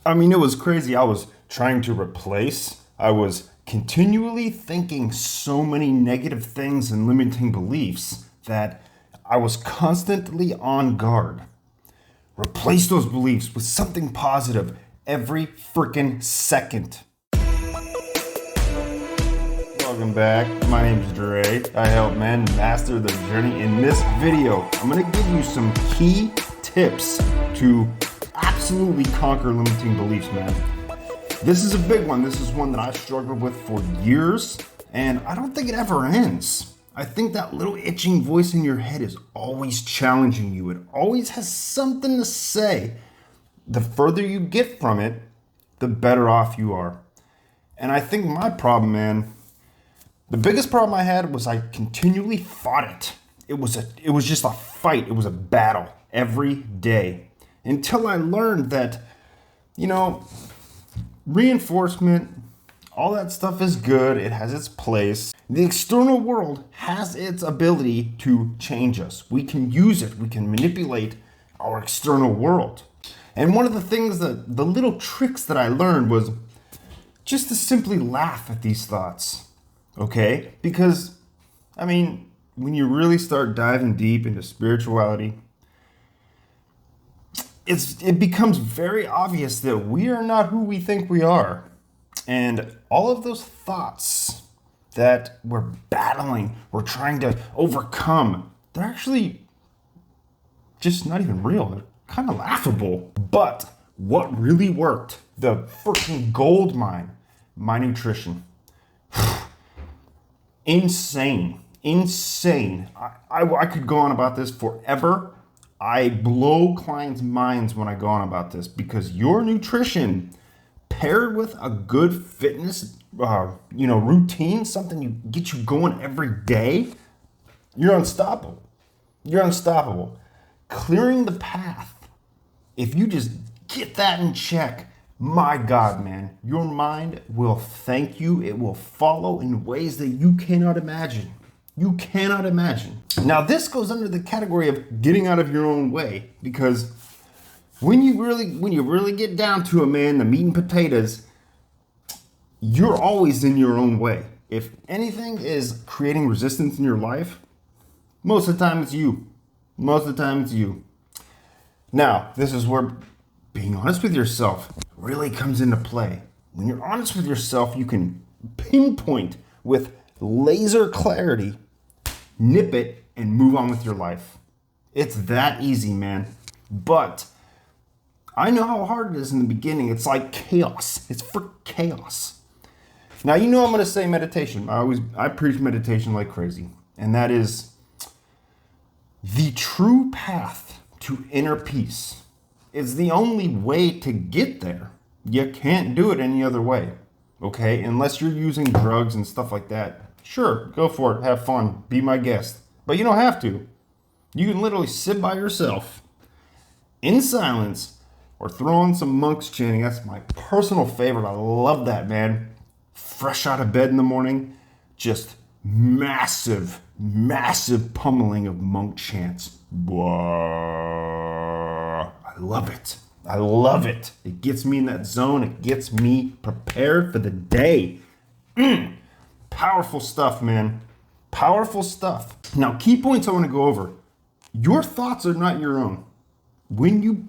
I mean, it was crazy. I was trying to replace, I was continually thinking so many negative things and limiting beliefs that I was constantly on guard. Replace those beliefs with something positive every freaking second. Welcome back. My name is Dre. I help men master their journey. In this video, I'm going to give you some key tips to absolutely conquer limiting beliefs, man. This is a big one. This is one that I've struggled with for years, and I don't think it ever ends. I think that little itching voice in your head is always challenging you. It always has something to say. The further you get from it, the better off you are. And I think my problem, man, the biggest problem I had was I continually fought it. It was just a fight. It was a battle every day until I learned that, reinforcement, all that stuff is good. It has its place. The external world has its ability to change us. We can use it. We can manipulate our external world. And one of the things the little tricks that I learned was just to simply laugh at these thoughts. Okay? Because, when you really start diving deep into spirituality, it becomes very obvious that we are not who we think we are. And all of those thoughts that we're battling, we're trying to overcome, they're actually just not even real. They're kind of laughable. But what really worked, the freaking gold mine, my nutrition. Insane. I could go on about this forever. I blow clients' minds when I go on about this because your nutrition paired with a good fitness, routine, something you get you going every day, you're unstoppable. You're unstoppable. Clearing the path. If you just get that in check, my God, man, your mind will thank you. It will follow in ways that you cannot imagine. You cannot imagine. Now, this goes under the category of getting out of your own way, because when you really get down to it, man, the meat and potatoes, you're always in your own way. If anything is creating resistance in your life, most of the time it's you. Most of the time it's you. Now, this is where being honest with yourself really comes into play. When you're honest with yourself, you can pinpoint with laser clarity, nip it, and move on with your life. It's that easy, man. But I know how hard it is in the beginning. It's like chaos. It's for chaos. Now, I'm going to say meditation. I preach meditation like crazy. And that is the true path to inner peace. It's the only way to get there. You can't do it any other way, okay? Unless you're using drugs and stuff like that. Sure, go for it, have fun, be my guest. But you don't have to. You can literally sit by yourself in silence or throw on some monks chanting. That's my personal favorite. I love that, man. Fresh out of bed in the morning, just massive pummeling of monk chants. I love it. I love it. It gets me in that zone. It gets me prepared for the day. Powerful stuff, man. Powerful stuff. Now, key points I want to go over. Your thoughts are not your own. When you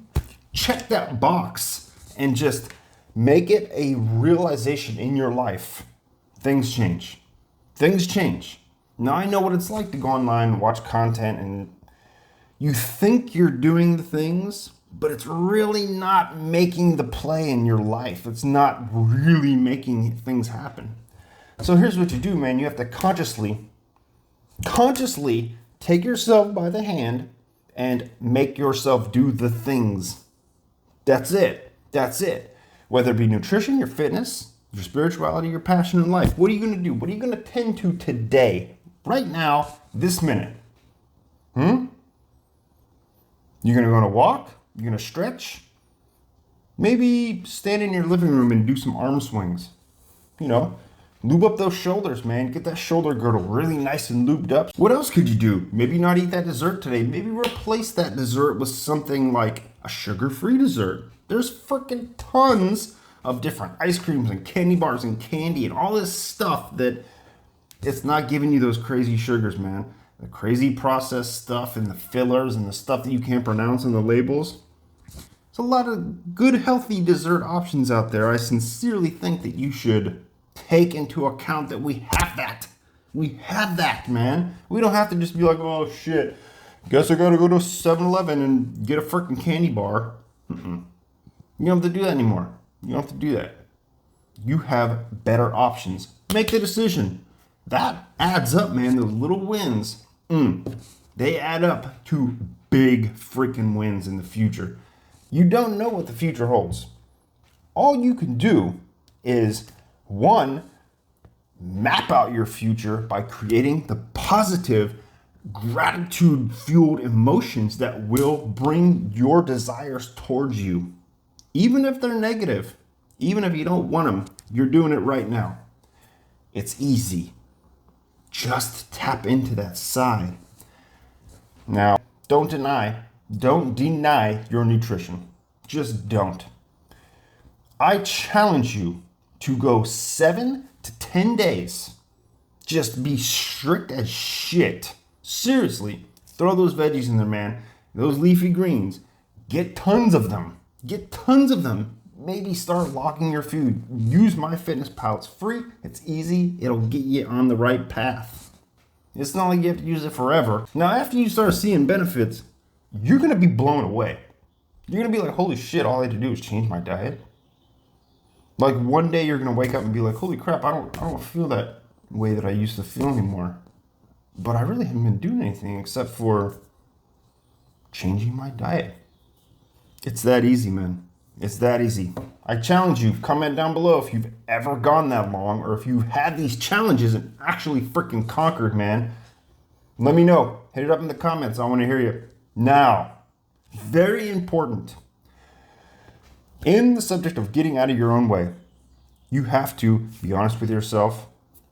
check that box and just make it a realization in your life, things change. Things change. Now, I know what it's like to go online and watch content and you think you're doing the things, but it's really not making the play in your life. It's not really making things happen. So here's what you do, man. You have to consciously take yourself by the hand and make yourself do the things. That's it. Whether it be nutrition, your fitness, your spirituality, your passion in life. What are you going to do? What are you going to tend to today? Right now, this minute. You're going to go on a walk? You're going to stretch? Maybe stand in your living room and do some arm swings. Lube up those shoulders, man. Get that shoulder girdle really nice and lubed up. What else could you do? Maybe not eat that dessert today. Maybe replace that dessert with something like a sugar-free dessert. There's freaking tons of different ice creams and candy bars and candy and all this stuff that it's not giving you those crazy sugars, man. The crazy processed stuff and the fillers and the stuff that you can't pronounce on the labels. There's a lot of good, healthy dessert options out there. I sincerely think that you should take into account that we have that. We have that, man. We don't have to just be like, oh shit, guess I gotta go to 7-Eleven and get a freaking candy bar. You don't have to do that anymore. You don't have to do that. You have better options. Make the decision. That adds up, man. Those little wins, they add up to big freaking wins in the future. You don't know what the future holds. All you can do is, one, map out your future by creating the positive, gratitude-fueled emotions that will bring your desires towards you. Even if they're negative, even if you don't want them, you're doing it right now. It's easy. Just tap into that side. Now, don't deny your nutrition. Just don't. I challenge you to go 7 to 10 days. Just be strict as shit. Seriously, throw those veggies in there, man. Those leafy greens. Get tons of them. Get tons of them. Maybe start logging your food. Use MyFitnessPal. It's free. It's easy. It'll get you on the right path. It's not like you have to use it forever. Now, after you start seeing benefits, you're going to be blown away. You're going to be like, holy shit, all I had to do was change my diet. Like one day you're going to wake up and be like, holy crap, I don't feel that way that I used to feel anymore. But I really haven't been doing anything except for changing my diet. It's that easy, man. It's that easy. I challenge you, comment down below if you've ever gone that long or if you've had these challenges and actually freaking conquered, man. Let me know. Hit it up in the comments. I want to hear you. Now, very important. In the subject of getting out of your own way, you have to be honest with yourself,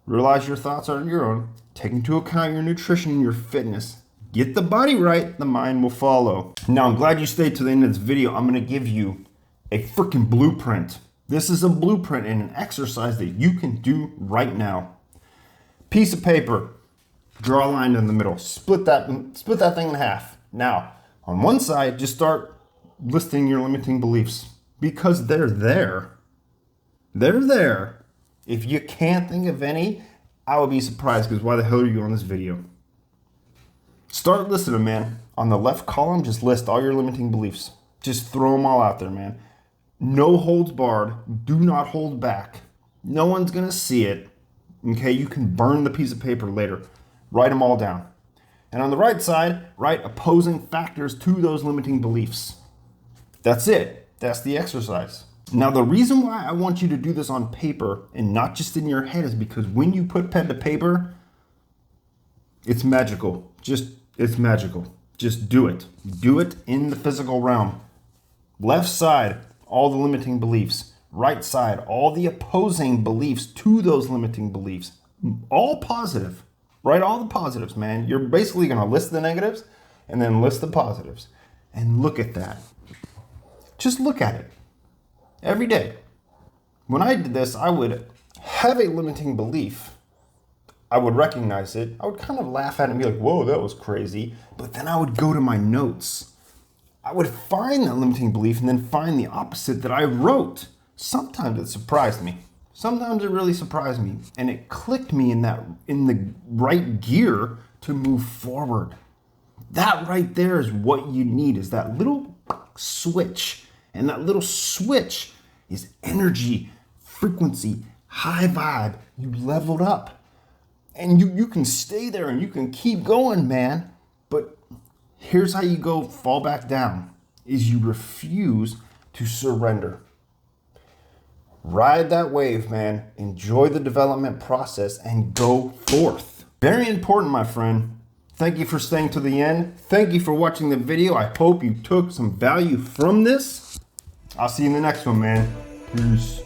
realize your thoughts aren't your own, take into account your nutrition and your fitness. Get the body right, the mind will follow. Now, I'm glad you stayed to the end of this video. I'm going to give you a freaking blueprint. This is a blueprint and an exercise that you can do right now. Piece of paper, draw a line in the middle, split that thing in half. Now, on one side, just start listing your limiting beliefs because they're there. They're there. If you can't think of any, I would be surprised because why the hell are you on this video? Start listing them, man. On the left column, just list all your limiting beliefs. Just throw them all out there, man. No holds barred. Do not hold back. No one's going to see it. Okay, you can burn the piece of paper later. Write them all down. And on the right side, write opposing factors to those limiting beliefs. That's it. That's the exercise. Now, the reason why I want you to do this on paper and not just in your head is because when you put pen to paper, it's magical. It's magical. Just do it. Do it in the physical realm. Left side, all the limiting beliefs. Right side, all the opposing beliefs to those limiting beliefs. All positive. Write all the positives, man. You're basically going to list the negatives and then list the positives. And look at that. Just look at it. Every day. When I did this, I would have a limiting belief. I would recognize it. I would kind of laugh at it and be like, whoa, that was crazy. But then I would go to my notes. I would find that limiting belief and then find the opposite that I wrote. Sometimes it surprised me. Sometimes it really surprised me. And it clicked me in the right gear to move forward. That right there is what you need, is that little switch. And that little switch is energy, frequency, high vibe. You leveled up. And you can stay there and you can keep going, man. But here's how you go fall back down, is you refuse to surrender. Ride that wave, man. Enjoy the development process and go forth. Very important, my friend. Thank you for staying to the end. Thank you for watching the video. I hope you took some value from this. I'll see you in the next one, man. Peace.